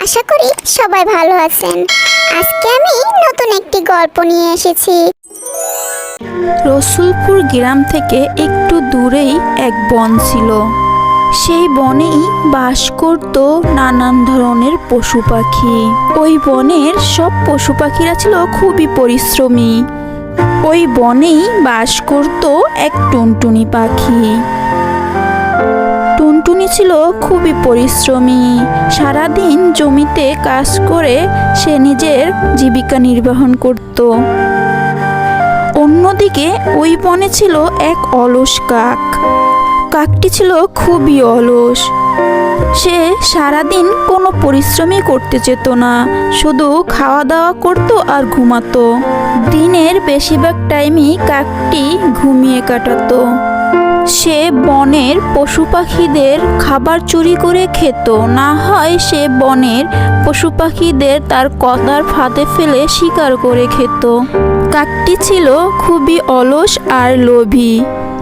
আশা করি সবাই ভালো আছেন। আজকে আমি নতুন একটি গল্প নিয়ে এসেছি। রসুলপুর গ্রাম থেকে একটু দূরেই এক বন ছিল। সেই বনেই বাস করত নানান ধরনের পশু পাখি। ওই বনের সব পশু পাখিরা ছিল খুবই পরিশ্রমী। ওই বনেই বাস করত এক টুনটুনি পাখি। টুনটুনি ছিল খুবই পরিশ্রমী। সারাদিন জমিতে কাজ করে সে নিজের জীবিকা নির্বাহন করত। অন্যদিকে ওই বনে ছিল এক অলস কাক। কাকটি ছিল খুবই অলস। সে সারাদিন কোনো পরিশ্রমই করতে যেত না, শুধু খাওয়া দাওয়া করত আর ঘুমাতো। দিনের বেশিরভাগ টাইমই কাকটি ঘুমিয়ে কাটাতো। সে বনের পশু পাখিদের খাবার চুরি করে খেত, না হয় সে বনের পশু পাখিদের তার কথার ফাঁদে ফেলে শিকার করে খেত। কাকটি ছিল খুবই অলস আর লোভী।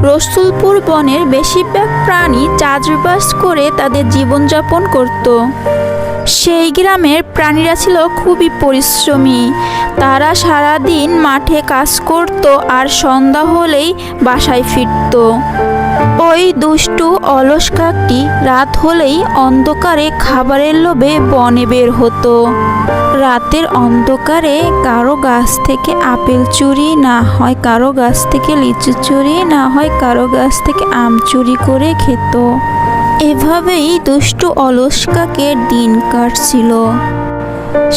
রসুলপুর বনের বেশিরভাগ প্রাণী চাষবাস করে তাদের জীবনযাপন করত। সেই গ্রামের প্রাণীরা ছিল খুবই পরিশ্রমী। তারা সারাদিন মাঠে কাজ করত আর সন্ধ্যা হলেই বাসায় ফিরত। ওই দুষ্টু অলস কাকটি রাত হলেই অন্ধকারে খাবারের লোভে বনে বের হতো। রাতের অন্ধকারে কারো গাছ থেকে আপেল চুরি, না হয় কারো গাছ থেকে লিচু চুরি, না হয় কারো গাছ থেকে আম চুরি করে খেত। এভাবেই দুষ্টু অলস কাকের দিন কাটছিল।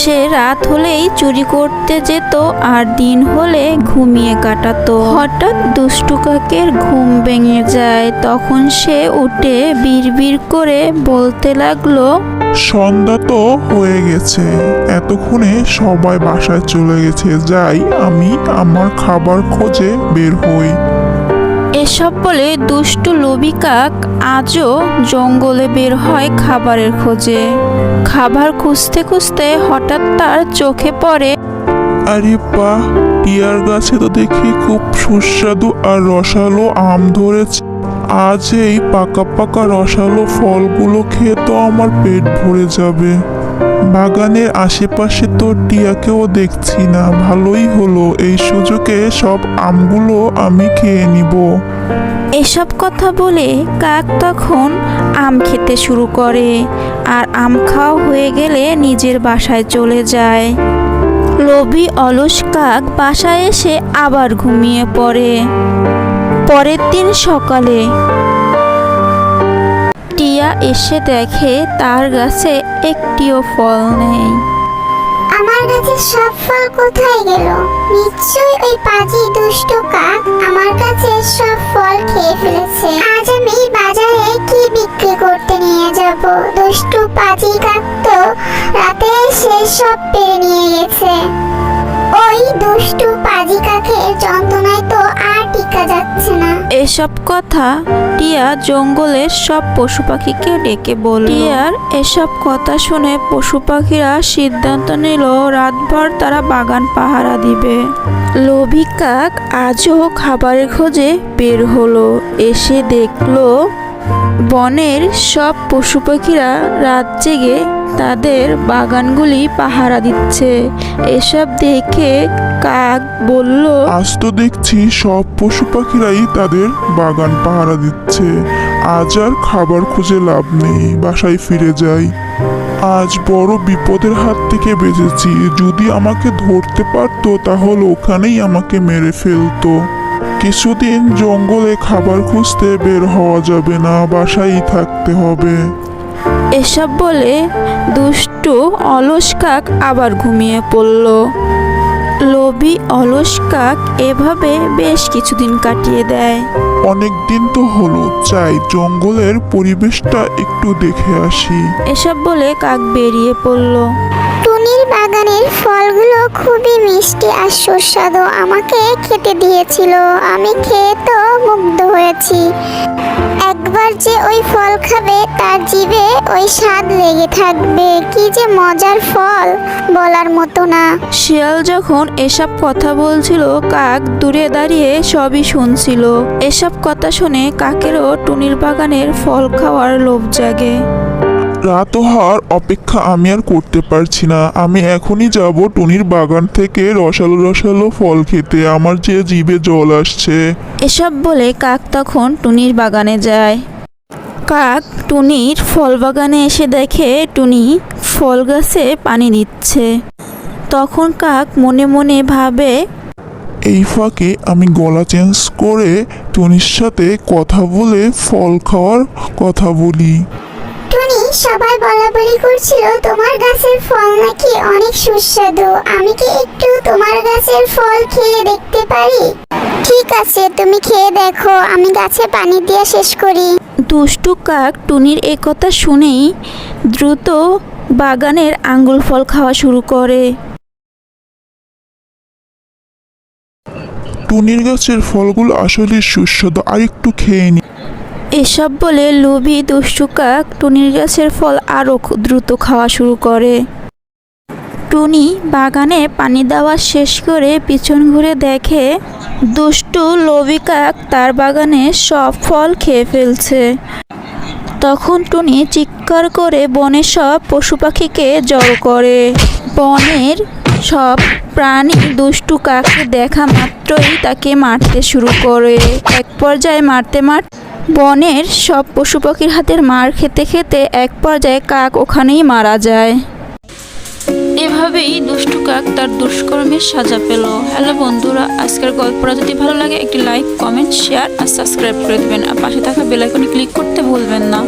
সে রাত হলেই চুরি করতে যেত আর দিন হলে ঘুমিয়ে কাটাতো। হঠাৎ দুষ্টু কাকের ঘুম ভেঙে যায়। তখন সে উঠে বিড়বিড় করে বলতে লাগলো, সন্ধ্যা তো হয়ে গেছে, এতক্ষণে সবাই বাসায় চলে গেছে, যাই আমি আমার খাবার খোঁজে বের হই। এসব বলে দুষ্টু লোভী কাক আজও জঙ্গলে বের হয় খাবারের খোঁজে। খাবার খুঁজতে খুঁজতে হঠাৎ তার চোখে পড়ে, আরে বাহ, টিয়ার গাছে তো দেখি খুব সুস্বাদু আর রসালো আম ধরেছে। আজ এই পাকা পাকা রসালো ফলগুলো খেয়ে তো আমার পেট ভরে যাবে। বাগানের আশেপাশে তো টিয়াকেও দেখছি না, ভালোই হলো, এই সুযোগে সব আমগুলো আমি খেয়ে নিব। এসব কথা বলে কাক তখন আম খেতে শুরু করে আর আম খাওয়া হয়ে গেলে নিজের বাসায় চলে যায়। লোভী অলস কাক বাসায় এসে আবার ঘুমিয়ে পড়ে। পরের দিন সকালে টিয়া এসে দেখে তার গাছে একটিও ফল নেই। আমার গাছের সব ফল কোথায় গেল? নিশ্চয়ই ওই পাজি দুষ্ট কাক আমার গাছের সব ফল খেয়ে ফেলেছে। আজ আমি বাজারে কি বিক্রি করতে নিয়ে যাব? দুষ্টু পাজি কাক তো রাতে এসে সব পেরে নিয়ে গেছে। ওই দুষ্টু পাজি কাকের যন্ত্রণায় তো আর টিকা যাচ্ছে না। এসব কথা টিয়া জঙ্গলের সব পশু পাখিকে ডেকে বলল। টিয়ার এসব কথা শুনে পশু পাখিরা সিদ্ধান্ত নিল রাতভর তারা বাগান পাহারা দিবে। লোভী কাক আজও খাবারের খোঁজে বের হলো। এসে দেখলো বনের সব পশু পাখিরা রাত জেগে তাদের বাগানগুলি পাহারা দিচ্ছে। এসব দেখে কাক বলল, আজ তো দেখছি সব পশু পাখিরাই তাদের বাগান পাহারা দিচ্ছে। আজ আর খাবার খুঁজে লাভ নেই, বাসায় ফিরে যাই। আজ বড় বিপদের হাত থেকে বেঁচেছি। যদি আমাকে ধরতে পারতো তাহলে ওখানেই আমাকে মেরে ফেলতো। কিছুদিন জঙ্গলে খাবার খুঁজতে বের হওয়া যাবে না, বাসায় থাকতে হবে। এসব বলে দুষ্টু অলস কাক আবার ঘুমিয়ে পড়ল। লোভী অলস কাক এভাবে বেশ কিছুদিন কাটিয়ে দেয়। অনেক দিন তো হলো, চাই জঙ্গলের পরিবেশটা একটু দেখে আসি। এসব বলে কাক বেরিয়ে পড়ল। টুনির বাগানের ফলগুলো খুবই মিষ্টি আর সুস্বাদু, আমাকে খেতে দিয়েছিল। আমি খেয়ে তো মুগ্ধ হয়েছি। একবার যে ওই ফল খাবে তার জিভে ওই স্বাদ লেগে থাকবে। কি যে মজার ফল, বলার মতো না। শিয়াল যখন এসব কথা বলছিল কাক দূরে দাঁড়িয়ে সবই শুনছিল। এসব কথা শুনে কাকেরও টুনির বাগানের ফল খাওয়ার লোভ জাগে। রাত হওয়ার অপেক্ষা আমি আর করতে পারছি না। আমি এখনই যাব টুনির বাগান থেকে রসালো রসালো ফল খেতে। আমার যে জিভে জল আসছে। এসব বলে কাক তখন টুনির বাগানে যায়। কাক টুনির ফল বাগানে এসে দেখে টুনি ফল গাছে পানি দিচ্ছে। তখন কাক মনে মনে ভাবে, এই ফাঁকে আমি গলা চেঞ্জ করে টুনির সাথে কথা বলে ফল খাওয়ার কথা বলি। টুনি, সবাই বলাবলি করছিল তোমার গাছের ফল নাকি অনেক সুস্বাদু। আমি কি একটু তোমার গাছের ফল খেয়ে দেখতে পারি? ঠিক আছে, তুমি খেয়ে দেখো, আমি গাছে পানি দিয়ে শেষ করি। দুষ্টু কাক টুনির এ কথা শুনেই দ্রুত বাগানের আঙ্গুর ফল খাওয়া শুরু করে। টুনির গাছের ফলগুলো আসলে সুস্বাদু, আর একটু খেয়ে নি। এসব বলে লোভী দুষ্টু কাক টুনির গাছের ফল আরও দ্রুত খাওয়া শুরু করে। টুনি বাগানে পানি দেওয়া শেষ করে পিছন ঘুরে দেখে দুষ্টু লোভী কাক তার বাগানে সব ফল খেয়ে ফেলছে। তখন টুনি চিৎকার করে বনের সব পশু পাখিকে জড়ো করে। বনের সব প্রাণী দুষ্টু কাককে দেখা মাত্রই তাকে মারতে শুরু করে। এক পর্যায়ে মারতে বনের সব পশু পাখির হাতের মার খেতে খেতে এক পর্যায়ে কাক ওখানেই মারা যায়। এভাবেই দুষ্টু কাক তার দুষ্কর্মের সাজা পেল। হ্যালো বন্ধুরা, আজকের গল্পটা যদি ভালো লাগে একটি লাইক, কমেন্ট, শেয়ার আর সাবস্ক্রাইব করে দেবেন। আর পাশে থাকা বেল আইকনে ক্লিক করতে ভুলবেন না।